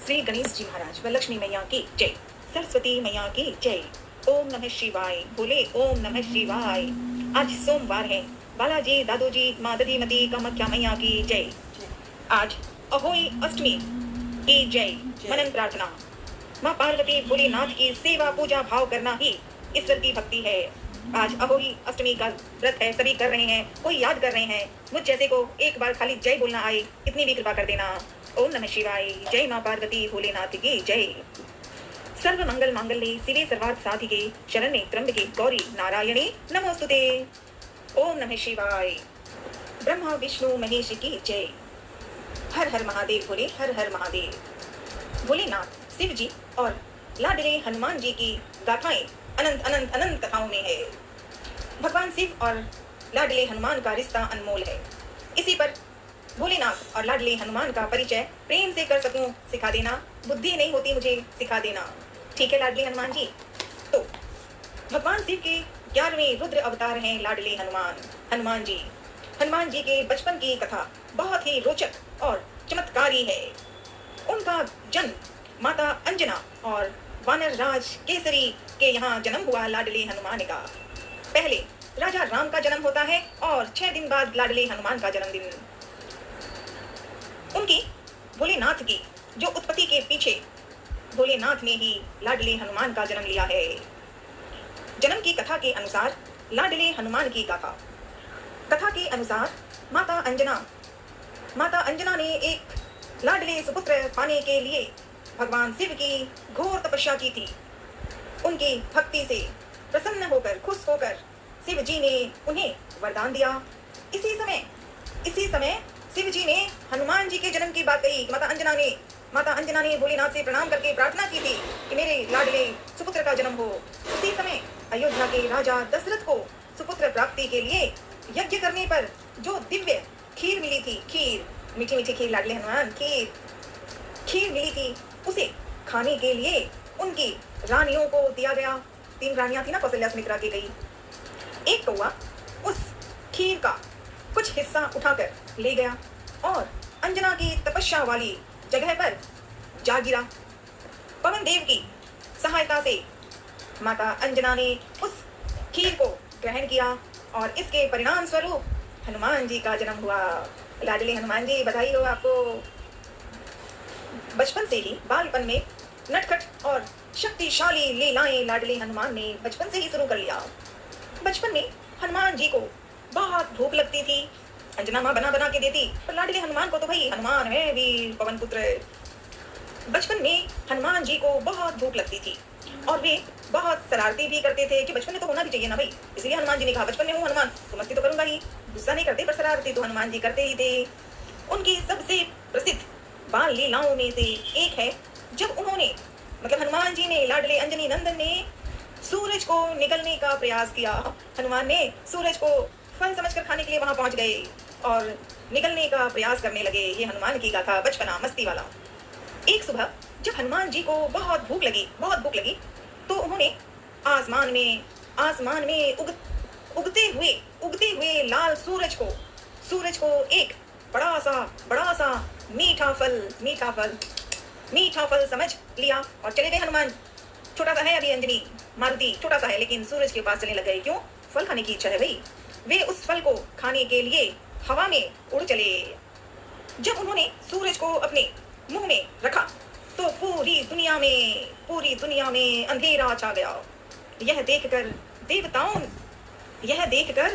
श्री गणेश जी महाराज व लक्ष्मी मैया की जय, सरस्वती मैया की जय। ओम नमः शिवाय, बोले ओम नमः शिवाय। आज सोमवार है। बालाजी, दादोजी, मादरी मती कामाख्या मैया की जय। आज अहोई अष्टमी की जय। मनन प्रार्थना। माँ पार्वती भोलेनाथ की सेवा पूजा भाव करना ही ईश्वर की भक्ति है। आज अहोई अष्टमी का व्रत है, सभी कर रहे हैं, कोई याद कर रहे हैं। मुझ जैसे को एक बार खाली जय बोलना आए, इतनी भी कृपा कर देना। ओम नमः शिवाय। जय माँ पार्वती भोलेनाथ की जय। सर्व मंगल मांगल्ये शिवे सर्वार्थ साधिके शरण्ये त्र्यंबके गौरी नारायणी नमोस्तुते। ओम नमः शिवाय। ब्रह्मा विष्णु महेश की जय। हर हर महादेव बोले, हर हर महादेव। भोलेनाथ, शिव जी और लाडले हनुमान जी की गाथाएं अनंत अनंत अनंत कथाओं में है। भगवान शिव और लाडले हनुमान का रिश्ता अनमोल है। इसी पर भोलेनाथ और लाडले हनुमान का परिचय प्रेम से कर सकूं सिखा देना। बुद्धि नहीं होती मुझे सिखा देना। ठीक है लाडले हनुमान जी। तो भगवान शिव के 11वें रुद्र अवतार हैं लाडले हनुमान। हनुमान जी के बचपन की कथा बहुत ही रोचक और चमत्कारी है। उनका जन्म माता अंजना और वानर राज केसरी के यहाँ जन्म हुआ लाडले हनुमान का। पहले राजा राम का जन्म होता है और 6 दिन बाद लाडले हनुमान का जन्मदिन। उनकी भोलेनाथ की जो उत्पत्ति के पीछे भोलेनाथ ने ही लाडले हनुमान का जन्म लिया है। जन्म की कथा के अनुसार लाडले हनुमान की कथा के अनुसार माता अंजना ने एक लाडले सुपुत्र पाने के लिए भगवान शिव की घोर तपस्या की थी। उनकी भक्ति से प्रसन्न होकर, खुश होकर शिव जी ने उन्हें वरदान दिया। इसी समय शिव जी ने हनुमान जी के जन्म की बात कही। माता अंजना ने भोलेनाथ से प्रणाम करके प्रार्थना की थी कि मेरे लाडले सुपुत्र का जन्म हो। उसी समय अयोध्या के राजा दशरथ को सुपुत्र प्राप्ति के लिए यज्ञ करने पर जो दिव्य खीर मिली थी, मीठी मीठी खीर, लाडले हनुमान खीर मिली थी, उसे खाने के लिए उनकी रानियों को दिया गया। 3 रानियां थी ना, कौशल्या, सुमित्रा की गई। एक कौवा उस खीर का कुछ हिस्सा उठाकर ले गया और अंजना की तपस्या वाली जगह पर जा गिरा। पवन देव की सहायता से माता अंजना ने उस खीर को ग्रहण किया और इसके परिणाम स्वरूप हनुमान जी का जन्म हुआ। लाडले हनुमान जी, बधाई हो आपको। बचपन से ही बालपन में नटखट और शक्तिशाली लीलाएं लाडले हनुमान ने बचपन से ही शुरू कर लिया। बचपन में हनुमान जी को बहुत भूख लगती थी। अंजना माँ बना के देती, पर लाडले हनुमान को तो भाई हनुमान है, वीर पवन पुत्र। बचपन में हनुमान जी को बहुत भूख लगती थी और वे बहुत शरारती भी करते थे कि बचपन में तो होना भी चाहिए ना भाई। इसलिए हनुमान जी ने कहा बचपन में हूँ हनुमान तो मस्ती तो करूंगा ही। गुस्सा नहीं करते पर शरारती तो हनुमान जी करते ही थे। उनकी सबसे प्रसिद्ध बाल लीलाओं में से एक है जब उन्होंने, मतलब हनुमान जी ने, लाडले अंजनी नंदन ने सूरज को निकलने का प्रयास किया। हनुमान ने सूरज को फल समझकर खाने के लिए वहां पहुंच गए और निकलने का प्रयास करने लगे। ये हनुमान की गाथा, बचपना मस्ती वाला। एक सुबह जब हनुमान जी को बहुत भूख लगी तो उन्होंने आसमान में उगते हुए लाल सूरज को एक बड़ा सा मीठा फल समझ लिया और चले गए हनुमान। छोटा सा है अभी अंजनी, मारुति छोटा सा है, लेकिन सूरज के पास चलने लग गए। क्यों? फल खाने की इच्छा है भाई। वे उस फल को खाने के लिए हवा में उड़ चले। जब उन्होंने सूरज को अपने मुंह में रखा तो पूरी दुनिया में अंधेरा छा गया। यह देखकर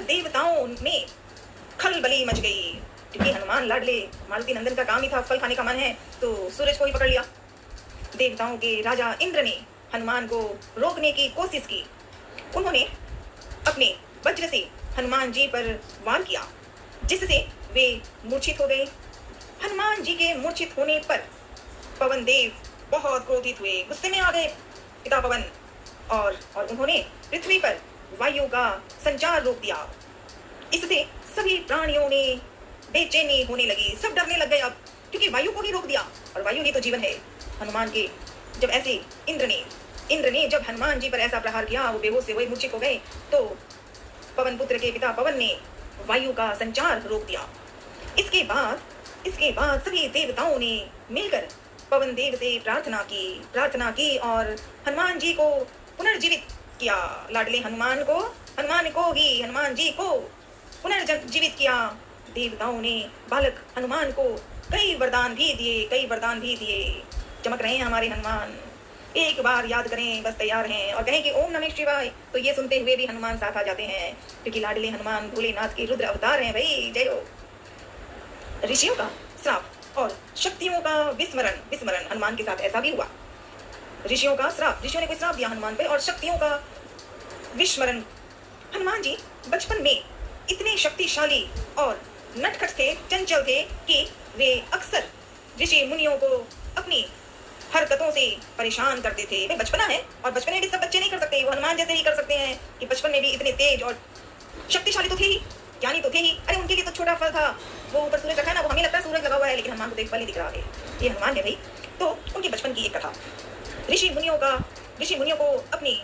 देवताओं में खलबली मच गई, क्योंकि हनुमान लाडले मारुति नंदन का काम ही था, फल खाने का मन है तो सूरज को ही पकड़ लिया। देवताओं के राजा इंद्र ने हनुमान को रोकने की कोशिश की। उन्होंने अपने वज्र से हनुमान जी पर वार किया, जिससे वे मूर्छित हो गए। हनुमान जी के मूर्छित होने पर पवन देव बहुत क्रोधित हुए, गुस्से में आ गए पिता पवन, और उन्होंने पृथ्वी पर वायु का संचार रोक दिया। इससे सभी प्राणियों ने बेचैनी होने लगी, सब डरने लग गए अब, क्योंकि वायु को ही रोक दिया और वायु ही तो जीवन है हनुमान के। जब ऐसे इंद्र ने जब हनुमान जी पर ऐसा प्रहार किया, वो बेहोश से वही मूर्छित हो गए, तो पवन पुत्र के पिता पवन ने वायु का संचार रोक दिया। इसके बाद सभी देवताओं ने मिलकर पवन देव से प्रार्थना की और हनुमान जी को पुनर्जीवित किया। लाडले हनुमान जी को पुनर्जीवित किया। देवताओं ने बालक हनुमान को कई वरदान भी दिए। चमक रहे हैं हमारे हनुमान, एक बार याद करें बस तैयार हैं और कहें कि ओम नमः शिवाय, तो ये सुनते हुए भी हनुमान साथ आ जाते हैं, क्योंकि लाडले हनुमान भोलेनाथ के रुद्र अवतार हैं भाई। जय हो। ऋषियों का श्राप और शक्तियों का विस्मरण हनुमान के साथ ऐसा भी हुआ। ऋषियों ने कोई श्राप दिया हनुमान पे और शक्तियों का विस्मरण। हनुमान जी बचपन में इतने शक्तिशाली और नटखट थे, चंचल थे कि वे अक्सर ऋषि मुनियों को अपनी हरकतों से परेशान करते थे। वे बचपना है और बचपन में भी सब बच्चे नहीं कर सकते, वो हनुमान जैसे ही कर सकते हैं कि बचपन में भी इतने तेज और शक्तिशाली तो थे ही, ज्ञानी तो थे ही। अरे उनके लिए तो छोटा फल था, वो ऊपर सूरज रखा है ना, वो हमें लगता है सूरज लगा हुआ है, लेकिन हनुमान को तो एक फल ही दिख रहा है। ये हनुमान है भाई। तो उनके बचपन की एक कथा। ऋषि मुनियों को अपनी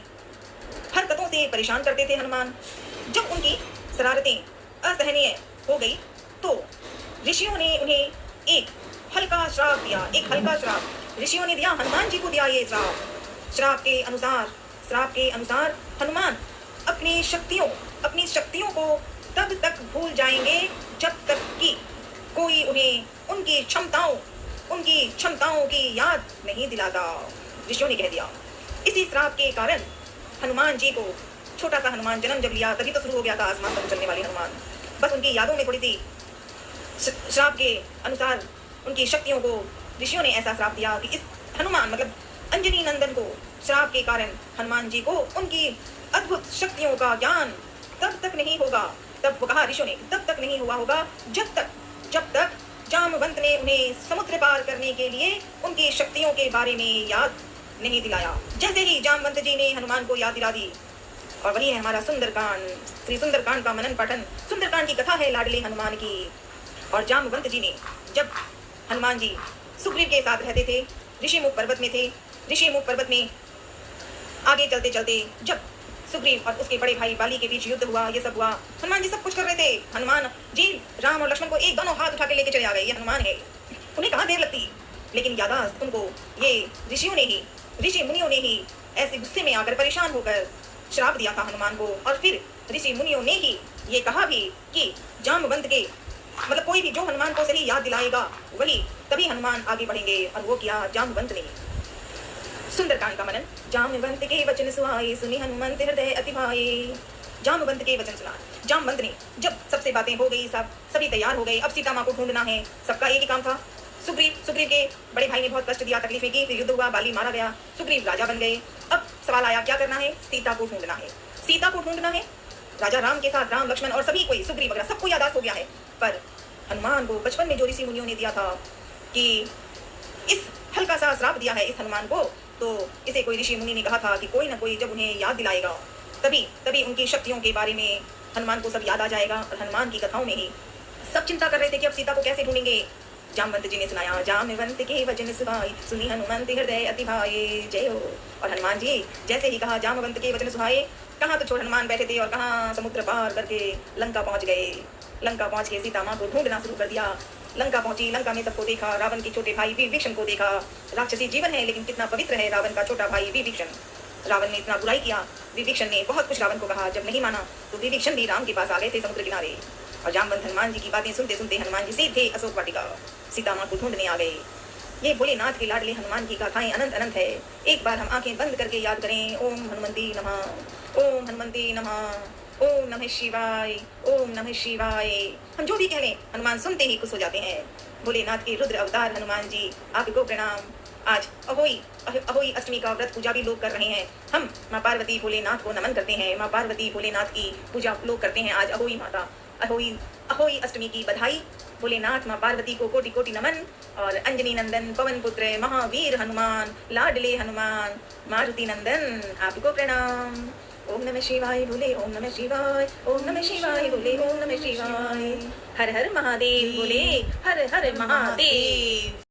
हरकतों से परेशान करते थे हनुमान। जब उनकी शरारतें असहनीय हो गई तो ऋषियों ने उन्हें एक हल्का श्राप ऋषियों ने दिया, हनुमान जी को दिया ये श्राप के अनुसार हनुमान अपनी शक्तियों को तब तक भूल जाएंगे जब तक कि कोई उन्हें उनकी क्षमताओं की याद नहीं दिलाता। ऋषियों ने कह दिया। इसी श्राप के कारण हनुमान जी को, छोटा सा हनुमान जन्म जब लिया तभी तो शुरू हो गया था आसमान पर चलने वाले हनुमान। बस उनकी यादों में थोड़ी सी श्राप के अनुसार उनकी शक्तियों को ऋषियों ने ऐसा श्राप दिया कि इस हनुमान मतलब अंजनी नंदन को श्राप के कारण हनुमान जी को उनकी अद्भुत शक्तियों का ज्ञान तब तक नहीं होगा, तब वो कहा ऋषियों ने तब तक नहीं हुआ होगा जब तक जामवंत ने उन्हें समुद्र पार करने के लिए उनकी शक्तियों के बारे में याद नहीं दिलाया। जैसे ही जामवंत जी ने हनुमान को याद दिला दी, और वही है हमारा सुंदरकांड, श्री सुंदरकांड का मनन पठन। सुंदरकांड की कथा है लाडले हनुमान की। और जामवंत जी ने, जब हनुमान जी सुग्रीव के साथ रहते थे, ऋषिमुख पर्वत में आगे चलते चलते जब सुग्रीव और उसके बड़े भाई बाली के बीच युद्ध हुआ, ये सब हुआ, हनुमान जी सब कुछ कर रहे थे। हनुमान जी राम और लक्ष्मण को एक दोनों हाथ उठा के लेके चले आ गए, ये हनुमान है, उन्हें कहाँ देर लगती। लेकिन यादाश्त उनको ये ऋषि मुनियों ने ही ऐसे गुस्से में आकर परेशान होकर श्राप दिया था हनुमान को। और फिर ऋषि मुनियों ने ही ये कहा भी कि जामवंत के मतलब कोई भी जो हनुमान को सही याद दिलाएगा वही तभी हनुमान आगे बढ़ेंगे। और वो किया जामवंत ने। सुंदरकांड का मनन। जामवंत के वचन सुहाए, सुनी हनुमंत हृदय अति भाए। जामवंत के वचन सुना। जामवंत ने जब सबसे बातें हो गई, सभी तैयार हो गए, अब सीता माँ को ढूंढना है। सबका एक ही काम था। सुग्रीव के बड़े भाई ने बहुत कष्ट दिया, तकलीफें की, फिर युद्ध हुआ, बाली मारा गया, सुग्रीव राजा बन गए। अब सवाल आया क्या करना है? सीता को ढूंढना है। राजा राम के साथ राम, लक्ष्मण और सभी कोई, सुग्रीव वगैरह सबको यादाश्त हो गया है। पर हनुमान को बचपन में जो ऋषि मुनियों ने दिया था कि इस हल्का सा श्राप दिया है इस हनुमान को, तो इसे कोई ऋषि मुनि ने कहा था कि कोई ना कोई जब उन्हें याद दिलाएगा तभी उनकी शक्तियों के बारे में हनुमान को सब याद आ जाएगा। और हनुमान की कथाओं में ही सब चिंता कर रहे थे कि अब सीता को कैसे ढूंढेंगे। जामवंत जी ने सुनाया, जामवंत के वचन सुहाए, सुनी हनुमंत हृदय अति भाए। जय हो। और हनुमान जी जैसे ही कहा जामवंत के वचन सुहाए, कहाँ तो छोड़ हनुमान बैठे थे और कहाँ समुद्र पार करके लंका पहुंच गए। लंका पहुंच के सीता माँ को ढूंढना शुरू कर दिया। लंका पहुंची, लंका में सबको देखा, रावण के छोटे भाई विभीषण को देखा। राक्षसी जीवन है लेकिन कितना पवित्र है रावण का छोटा भाई विभीषण। रावण ने इतना बुराई किया, विभीषण ने बहुत कुछ रावण को कहा। जब नहीं माना तो विभीषण भी राम के पास आ गए थे समुद्र किनारे। और जामवंत हनुमान जी की बातें सुनते सुनते हनुमान जी सीधे अशोक वाटिका सीता माँ को ढूंढने आ गए। ये भोलेनाथ के लाडले हनुमान की गाथाएं अनंत है। एक बार हम आंखें बंद करके याद करें। ओम हनुमंती नमः, ओम हनुमंती नमः, ओम नमः शिवाय, ओम नमः शिवाय। हम जो भी कह लें हनुमान सुनते ही खुश हो जाते हैं। भोलेनाथ के रुद्र अवतार हनुमान जी, आपको प्रणाम। आज अहोई अष्टमी का व्रत पूजा भी लोग कर रहे हैं। हम माँ पार्वती भोलेनाथ को नमन करते हैं। माँ पार्वती भोलेनाथ की पूजा लोग करते हैं। आज अहोई माता, अहोई अष्टमी की बधाई। भोलेनाथ माँ पार्वती को कोटि कोटि नमन। और अंजनी नंदन, पवन पुत्र, महावीर हनुमान, लाडले हनुमान, मारुति नंदन, आपको प्रणाम। ओम नमः शिवाय बोले, ओम नमः शिवाय, ओम नमः शिवाय बोले, ओम नमः शिवाय। हर हर महादेव बोले, हर हर महादेव।